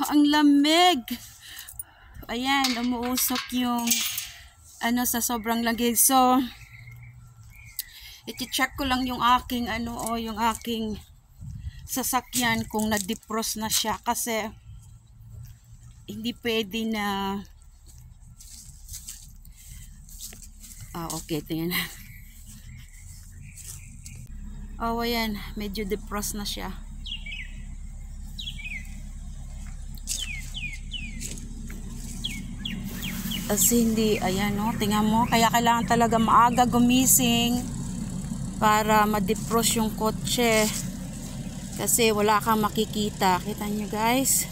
ang lamig. Ayan, umuusok yung sa sobrang lamig. So, i-check ko lang yung aking yung aking sasakyan kung na-defrost na siya kasi hindi pwede na okay, tingnan. Ayan, medyo defrost na siya. Kasi hindi, ayan tingnan mo, kaya kailangan talaga maaga gumising para ma-defrost yung kotse. Kasi wala kang makikita. Kita nyo guys?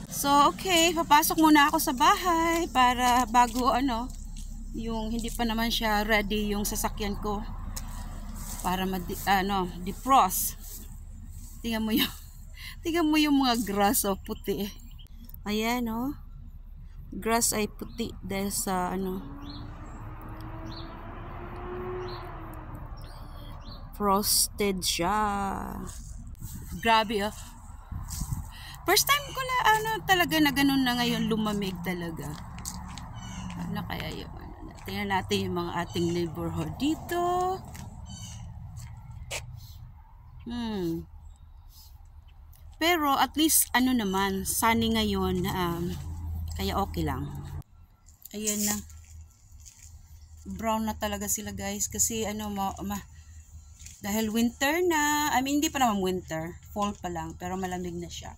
So, okay, papasok muna ako sa bahay para bago yung hindi pa naman siya ready yung sasakyan ko para defrost. Tingnan mo yung tingnan mo yung mga grass puti. Ayan grass ay puti dahil sa frosted siya. Grabe first time ko na talaga na ganun na ngayon lumamig talaga. Ano kaya yung tingnan natin yung mga ating neighborhood dito. Pero at least naman sunny ngayon, kaya okay lang. Ayan na. Brown na talaga sila guys kasi dahil winter na, hindi pa naman winter, fall pa lang pero malamig na siya.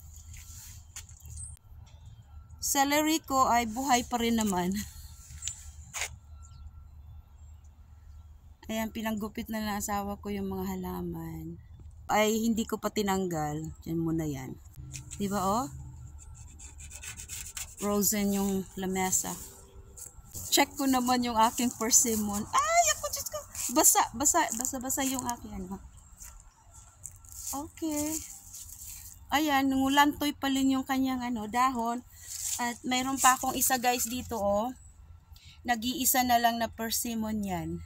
Celery ko ay buhay pa rin naman. Ayan, pinanggupit na ng asawa ko yung mga halaman. Ay hindi ko pa tinanggal. Yan muna yan. Diba frozen yung lamesa. Check ko naman yung aking persimmon. Ay, ako Diyos ko. Basa yung aking Okay. Ayan, ngulantoy pa rin yung kanyang dahon. At mayroon pa akong isa guys dito Nag-iisa na lang na persimmon yan.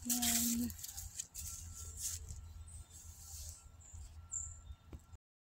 Yan.